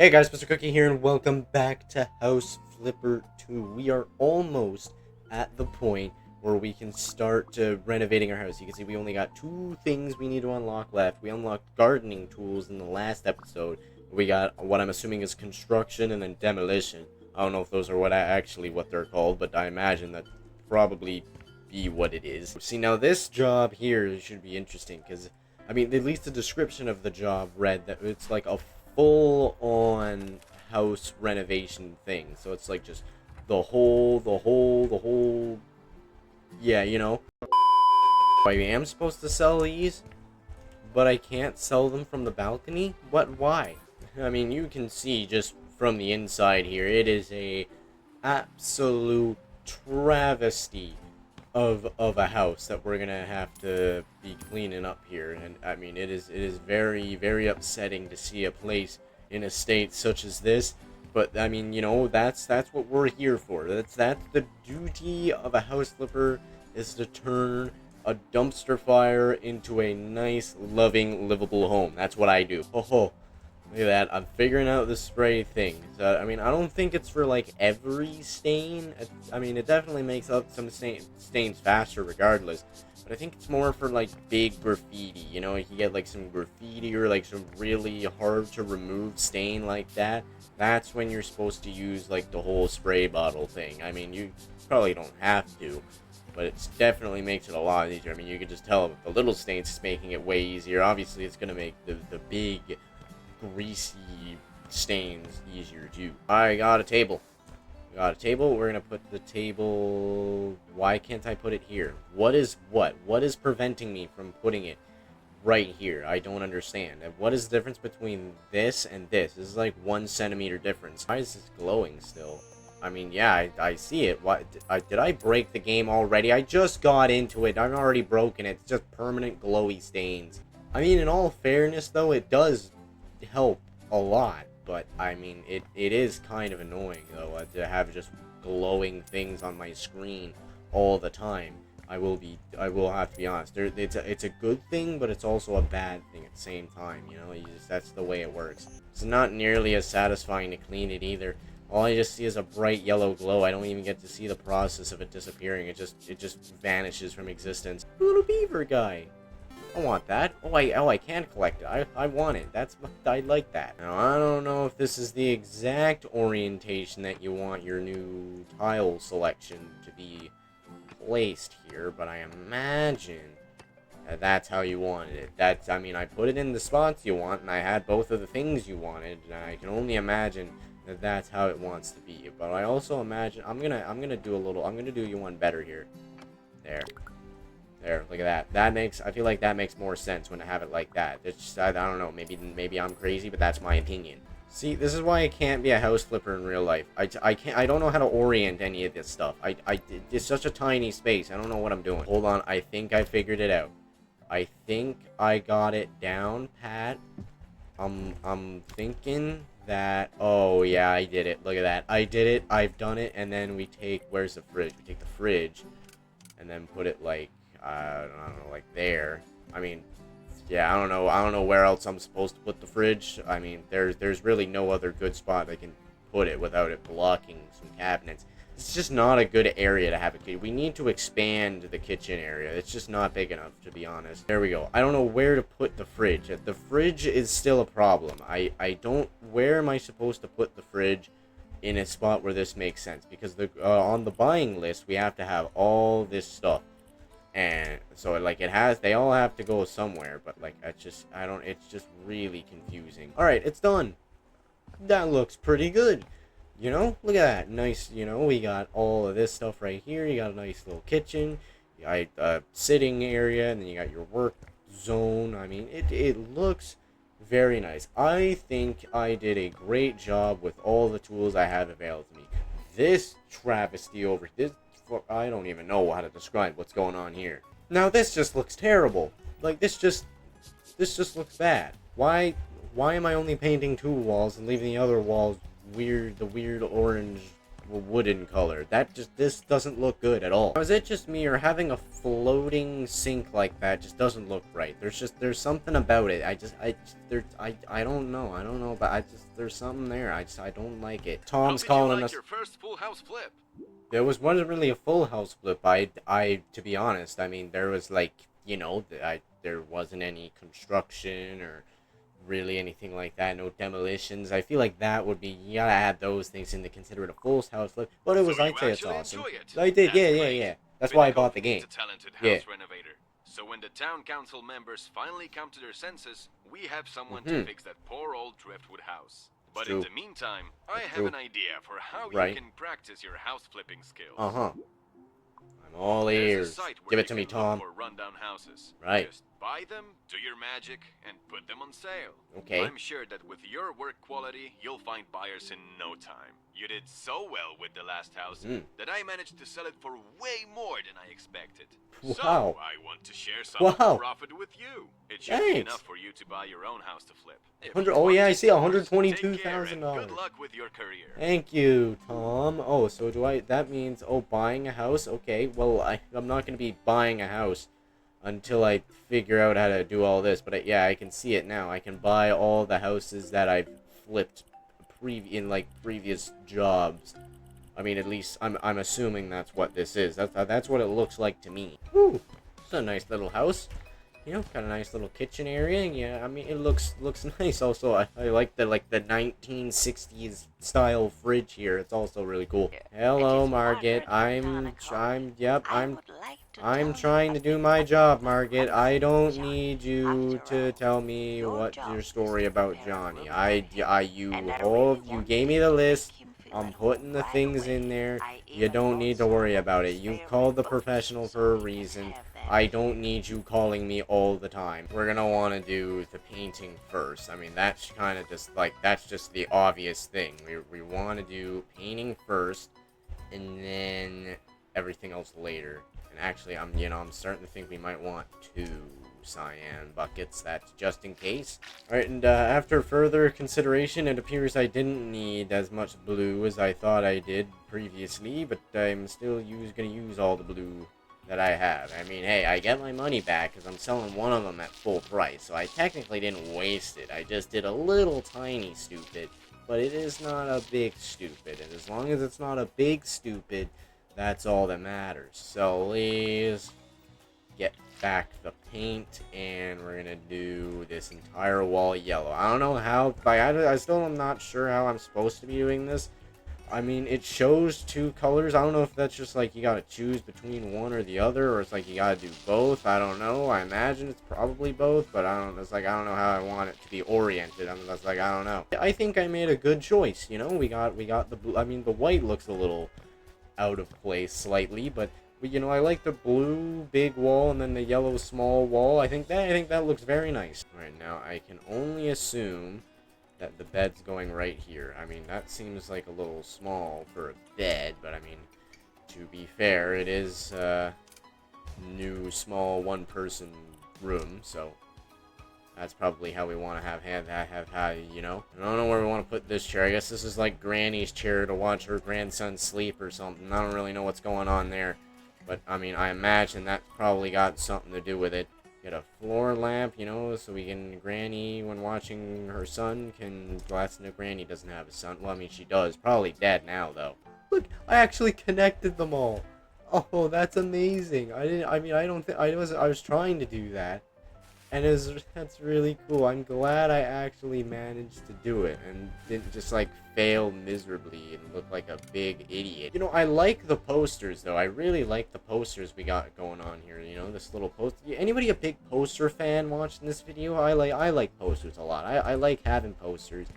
Hey guys, MrCookie here, and welcome back to House Flipper 2. We are almost at the point where we can start renovating our house. You can see we only got two things we need to unlock left. We unlocked gardening tools in the last episode. We got what I'm assuming is construction and then demolition. I don't know if those are what they're called, but I imagine that probably be what it is. See, now this job here should be interesting because, I mean, at least the description of the job read that it's like a full-on house renovation thing. So it's like just the whole, yeah, you know. I am supposed to sell these, but I can't sell them from the balcony? Why? I mean, you can see just from the inside here, it is a absolute travesty of a house that we're gonna have to be cleaning up here. And I mean, it is very upsetting to see a place in a state such as this. But I mean, you know, that's what we're here for. That's the duty of a house flipper, is to turn a dumpster fire into a nice, loving, livable home. That's what I do. Oh, look at that. I'm figuring out the spray thing. So, I mean, I don't think it's for, like, every stain. I mean, it definitely makes up some stains faster regardless. But I think it's more for, like, big graffiti. You know, if you get, like, some graffiti or, like, some really hard-to-remove stain like that, that's when you're supposed to use, like, the whole spray bottle thing. I mean, you probably don't have to, but it definitely makes it a lot easier. I mean, you can just tell with the little stains, it's making it way easier. Obviously, it's going to make the big greasy stains easier too. I got a table. We're gonna put the table. Why can't I put it here? What is preventing me from putting it right here? I don't understand. And what is the difference between this and this? This is like 1 centimeter difference. Why is this glowing still? I mean, yeah, I see it. What did I break the game already? I just got into it. I've already broken it. It's just permanent glowy stains. I mean, in all fairness though, it does help a lot, but I mean, it is kind of annoying though to have just glowing things on my screen all the time. I will have to be honest. It's a good thing, but it's also a bad thing at the same time. You know, that's the way it works. It's not nearly as satisfying to clean it either. All I just see is a bright yellow glow. I don't even get to see the process of it disappearing. It just vanishes from existence. Little beaver guy. I want that. Oh, I can collect it. I want it. I like that. Now, I don't know if this is the exact orientation that you want your new tile selection to be placed here, but I imagine that's how you wanted it. I mean, I put it in the spots you want, and I had both of the things you wanted, and I can only imagine that that's how it wants to be. But I also imagine I'm gonna do you one better here. There, look at that. I feel like that makes more sense when I have it like that. It's just, I don't know, maybe I'm crazy, but that's my opinion. See, this is why I can't be a house flipper in real life. I don't know how to orient any of this stuff. It's such a tiny space. I don't know what I'm doing. Hold on, I think I figured it out. I think I got it down, Pat. I'm thinking that, oh yeah, I did it. Look at that. I did it. I've done it. And then where's the fridge? We take the fridge and then put it like, I don't know, like there. I mean, yeah, I don't know where else I'm supposed to put the fridge. I mean, there's really no other good spot I can put it without it blocking some cabinets. It's just not a good area to have a kitchen. We need to expand the kitchen area. It's just not big enough, to be honest. There we go. I don't know where to put the fridge. The fridge is still a problem. Where am I supposed to put the fridge in a spot where this makes sense? Because on the buying list, we have to have all this stuff. And so, like, they all have to go somewhere, but, like, it's just really confusing. Alright, it's done. That looks pretty good. You know, look at that. Nice, you know, we got all of this stuff right here. You got a nice little kitchen. You got a sitting area, and then you got your work zone. I mean, it looks very nice. I think I did a great job with all the tools I have available to me. This travesty over this, I don't even know how to describe what's going on here. Now this just looks terrible. Like this just looks bad. Why am I only painting 2 walls and leaving the other walls weird, the weird orange wooden color. This doesn't look good at all. Now, is it just me, or having a floating sink like that just doesn't look right? There's something about it. I don't know, but there's something there. I don't like it. Tom's calling us. Your first full house flip? There wasn't really a full house flip. To be honest, I mean, there was like, there wasn't any construction or really anything like that, no demolitions. I feel like that would be, you gotta add those things in to consider it a full house flip. But it was, I'd say it's awesome. I did, yeah. That's why I bought the game. A talented house renovator. So when the town council members finally come to their senses, we have someone to fix that poor old driftwood house. But in the meantime, I have an idea for how you can practice your house flipping skills. I'm all ears. Give it to me, Tom. For rundown houses. Right. Just buy them, do your magic, and put them on sale. Okay. I'm sure that with your work quality, you'll find buyers in no time. You did so well with the last house that I managed to sell it for way more than I expected. Wow. So I want to share some of the profit with you. It should be enough for you to buy your own house to flip. Oh yeah, I see, $122,000. Good luck with your career. Thank you, Tom. Oh, so that means, buying a house? Okay, well, I'm not going to be buying a house until I figure out how to do all this. But yeah, I can see it now. I can buy all the houses that I've flipped in previous jobs. I mean, at least I'm assuming that's what this is. That's what it looks like to me. Woo! It's a nice little house. Got a nice little kitchen area. Yeah, I mean, it looks nice. Also, I like the 1960s style fridge here. It's also really cool. Hello, Margaret. I'm trying to do my job, Margaret. I don't need you to tell me what your story about Johnny. You gave me the list. I'm putting the things in there. You don't need to worry about it. You called the professional for a reason. I don't need you calling me all the time. We're gonna want to do the painting first. I mean, that's kind of just that's just the obvious thing. We want to do painting first, and then everything else later. And actually, I'm starting to think we might want 2 cyan buckets. That's just in case. Alright, and after further consideration, it appears I didn't need as much blue as I thought I did previously, but I'm still gonna use all the blue that I have. I mean, hey, I get my money back because I'm selling one of them at full price, so I technically didn't waste it. I just did a little tiny stupid, but it is not a big stupid, and as long as it's not a big stupid, that's all that matters. So please get back the paint, and we're gonna do this entire wall yellow. I don't know how, I still am not sure how I'm supposed to be doing this. I mean, it shows 2 colors. I don't know if that's just you gotta choose between one or the other, or it's you gotta do both. I don't know. I imagine it's probably both, but I don't know how I want it to be oriented. I don't know. I think I made a good choice. We got the blue. I mean, the white looks a little out of place slightly, but I like the blue big wall and then the yellow small wall. I think that looks very nice. All right, now I can only assume that the bed's going right here. I mean, that seems like a little small for a bed, but I mean, to be fair, it is a new small 1-person room, so that's probably how we want to have I don't know where we want to put this chair. I guess this is like Granny's chair to watch her grandson sleep or something. I don't really know what's going on there, but I mean, I imagine that's probably got something to do with it. Get a floor lamp, so Granny, when watching her son, Granny doesn't have a son. Well, I mean, she does. Probably dead now, though. Look, I actually connected them all. Oh, that's amazing. I was trying to do that. And that's really cool. I'm glad I actually managed to do it and didn't just fail miserably and look like a big idiot. I like the posters though. I really like the posters we got going on here. This little poster. Anybody a big poster fan watching this video? I like posters a lot. I like having posters.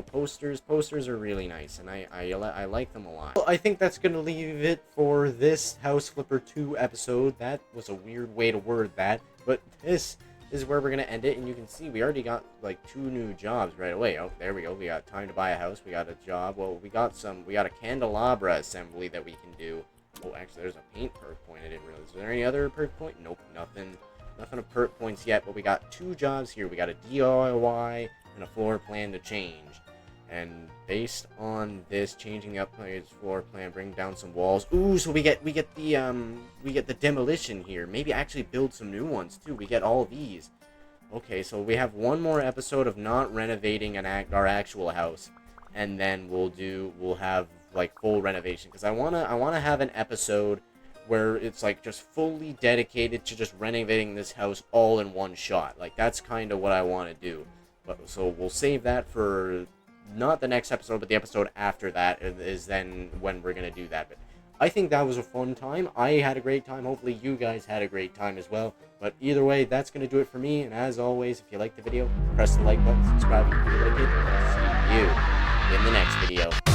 Posters are really nice, and I like them a lot. Well, I think that's gonna leave it for this House Flipper 2 episode. That was a weird way to word that, but this is where we're going to end it, and you can see we already got 2 new jobs right away. Oh, there we go. We got time to buy a house. We got a job. Well, we got a candelabra assembly that we can do. Oh, actually, there's a paint perk point. I didn't realize. Is there any other perk point? Nope, nothing of perk points yet, but we got 2 jobs here. We got a DIY and a floor plan to change. And based on this, changing the upgrades floor plan, bring down some walls. Ooh, so we get the demolition here. Maybe actually build some new ones too. We get all these. Okay, so we have one more episode of not renovating our actual house, and then we'll have like full renovation, because I wanna have an episode where it's like just fully dedicated to just renovating this house all in one shot. Like that's kind of what I want to do. But so we'll save that for not the next episode, but the episode after that is then when we're gonna do that. But I think that was a fun time. I had a great time. Hopefully you guys had a great time as well. But either way, that's gonna do it for me. And as always, if you like the video, press the like button, subscribe if you like it, and I'll see you in the next video.